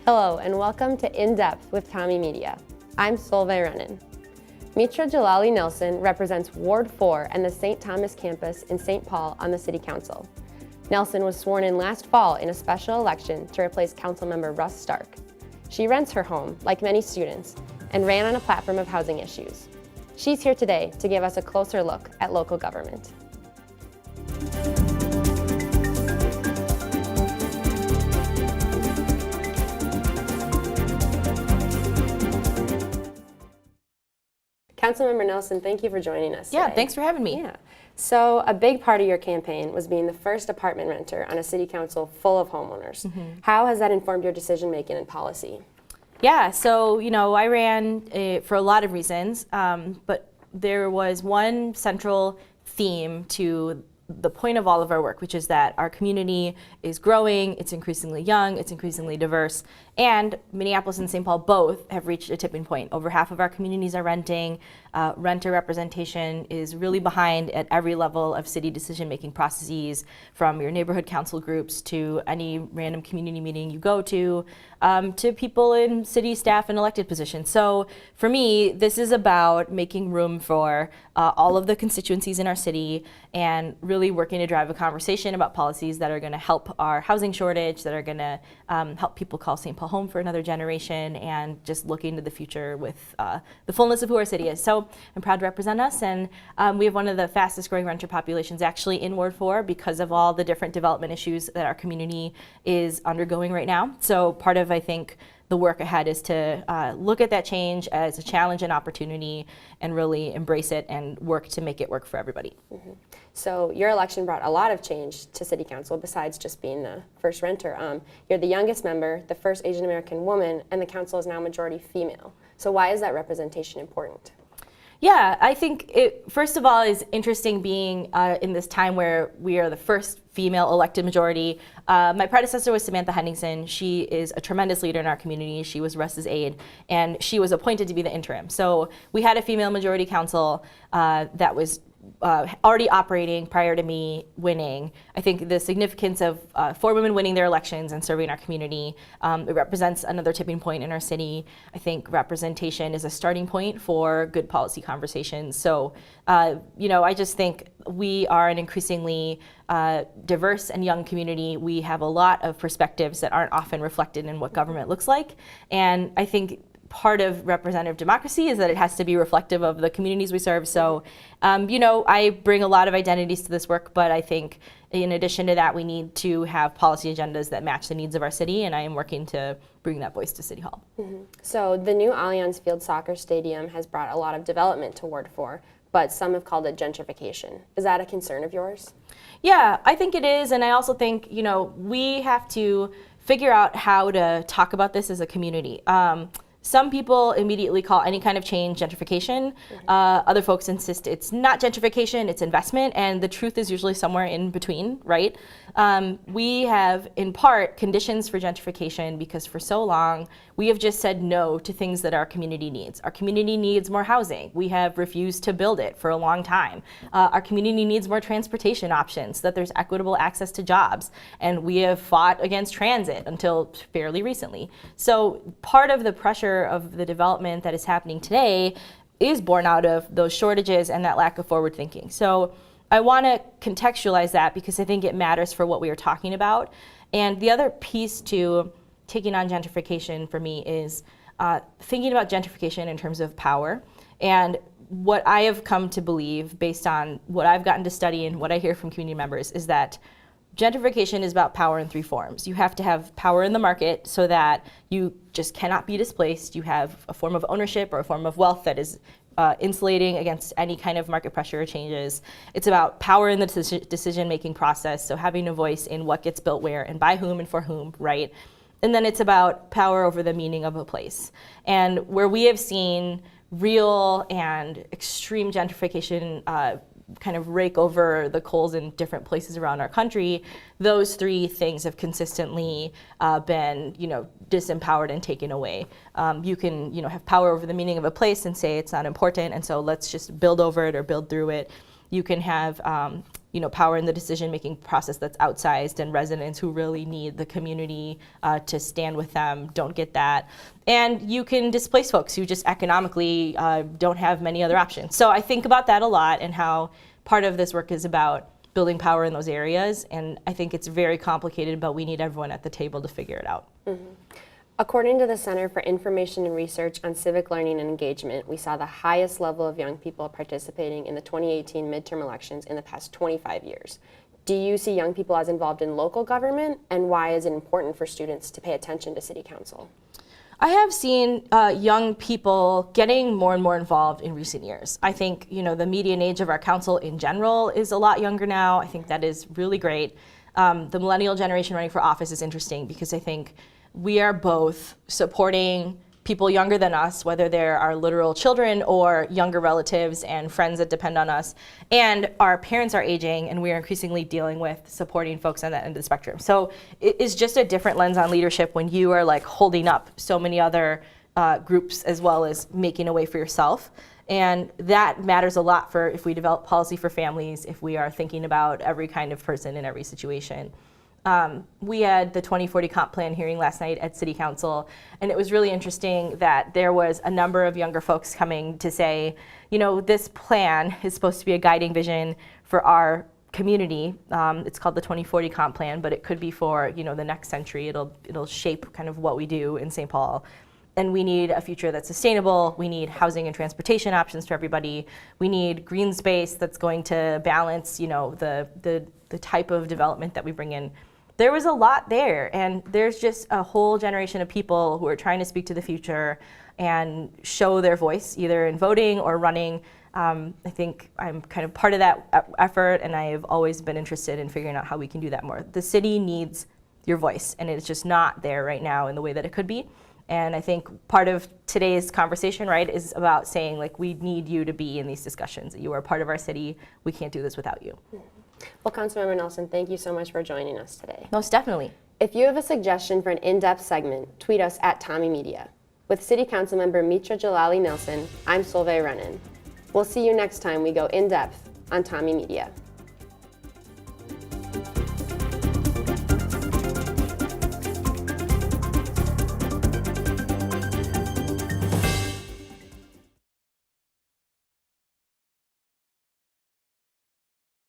Hello and welcome to In Depth with TommieMedia. I'm Solveig Rennan. Mitra Jalali Nelson represents Ward 4 and the St. Thomas campus in St. Paul on the City Council. Nelson was sworn in last fall in a special election to replace Councilmember Russ Stark. She rents her home, like many students, and ran on a platform of housing issues. She's here today to give us a closer look at local government. Councilmember Nelson, thank you for joining us today. Yeah, thanks for having me. Yeah. So a big part of your campaign was being the first apartment renter on a city council full of homeowners. How has that informed your decision making and policy? Yeah, so I ran for a lot of reasons, but there was one central theme to the point of all of our work, which is that our community is growing, it's increasingly young, it's increasingly diverse, and Minneapolis and St. Paul both have reached a tipping point. Over half of our communities are renting. Renter representation is really behind at every level of city decision-making processes, from your neighborhood council groups to any random community meeting you go to people in city staff and elected positions. So for me, this is about making room for all of the constituencies in our city and really working to drive a conversation about policies that are going to help our housing shortage, that are going to help people call St. Paul home for another generation, and just looking to the future with the fullness of who our city is. So I'm proud to represent us, and we have one of the fastest growing renter populations actually in Ward 4 because of all the different development issues that our community is undergoing right now. So part of, I think, the work ahead is to look at that change as a challenge and opportunity and really embrace it and work to make it work for everybody. So your election brought a lot of change to City Council besides just being the first renter. You're the youngest member, the first Asian American woman, and the council is now majority female. So why is that representation important? Yeah, I think it, first of all, is interesting being in this time where we are the first female elected majority. My predecessor was Samantha Henningsen. She is a tremendous leader in our community. She was Russ's aide, and she was appointed to be the interim. So we had a female majority council that was already operating prior to me winning. I think the significance of 4 women winning their elections and serving our community, it represents another tipping point in our city. I think representation is a starting point for good policy conversations. So, I just think we are an increasingly diverse and young community. We have a lot of perspectives that aren't often reflected in what government looks like. And I think part of representative democracy is that it has to be reflective of the communities we serve. So, I bring a lot of identities to this work, but I think in addition to that, we need to have policy agendas that match the needs of our city, and I am working to bring that voice to City Hall. So the new Allianz Field Soccer Stadium has brought a lot of development to Ward 4, but some have called it gentrification. Is that a concern of yours? Yeah, I think it is, and I also think, we have to figure out how to talk about this as a community. Some people immediately call any kind of change gentrification. Other folks insist it's not gentrification, it's investment, and the truth is usually somewhere in between, right? We have, in part, conditions for gentrification because for so long, we have just said no to things that our community needs. Our community needs more housing. We have refused to build it for a long time. Our community needs more transportation options, so that there's equitable access to jobs. And we have fought against transit until fairly recently. So part of the pressure of the development that is happening today is born out of those shortages and that lack of forward thinking. So I want to contextualize that because I think it matters for what we are talking about. And the other piece to taking on gentrification for me is thinking about gentrification in terms of power. And what I have come to believe based on what I've gotten to study and what I hear from community members is that gentrification is about power in 3 forms. You have to have power in the market so that you just cannot be displaced. You have a form of ownership or a form of wealth that is insulating against any kind of market pressure or changes. It's about power in the decision-making process, so having a voice in what gets built where and by whom and for whom, right? And then it's about power over the meaning of a place. And where we have seen real and extreme gentrification kind of rake over the coals in different places around our country, those 3 things have consistently been, disempowered and taken away. You can, have power over the meaning of a place and say it's not important, and so let's just build over it or build through it. You can have power in the decision-making process that's outsized, and residents who really need the community to stand with them don't get that. And you can displace folks who just economically don't have many other options. So I think about that a lot, and how part of this work is about building power in those areas. And I think it's very complicated, but we need everyone at the table to figure it out. Mm-hmm. According to the Center for Information and Research on Civic Learning and Engagement, we saw the highest level of young people participating in the 2018 midterm elections in the past 25 years. Do you see young people as involved in local government, and why is it important for students to pay attention to City Council? I have seen young people getting more and more involved in recent years. I think the median age of our council in general is a lot younger now. I think that is really great. The millennial generation running for office is interesting because I think we are both supporting people younger than us, whether they're our literal children or younger relatives and friends that depend on us. And our parents are aging, and we are increasingly dealing with supporting folks on that end of the spectrum. So it is just a different lens on leadership when you are like holding up so many other groups as well as making a way for yourself. And that matters a lot for if we develop policy for families, if we are thinking about every kind of person in every situation. We had the 2040 comp plan hearing last night at City Council, and it was really interesting that there was a number of younger folks coming to say, this plan is supposed to be a guiding vision for our community. It's called the 2040 comp plan, but it could be for the next century. It'll shape kind of what we do in St. Paul. And we need a future that's sustainable. We need housing and transportation options for everybody. We need green space that's going to balance, the type of development that we bring in. There was a lot there, and there's just a whole generation of people who are trying to speak to the future and show their voice, either in voting or running. I think I'm kind of part of that effort, and I've always been interested in figuring out how we can do that more. The city needs your voice, and it's just not there right now in the way that it could be. And I think part of today's conversation, right, is about saying, like, we need you to be in these discussions. You are part of our city. We can't do this without you. Well, Councilmember Nelson, thank you so much for joining us today. Most definitely. If you have a suggestion for an in-depth segment, tweet us at TommieMedia. With City Councilmember Mitra Jalali Nelson, I'm Solveig Rennan. We'll see you next time we go in-depth on TommieMedia.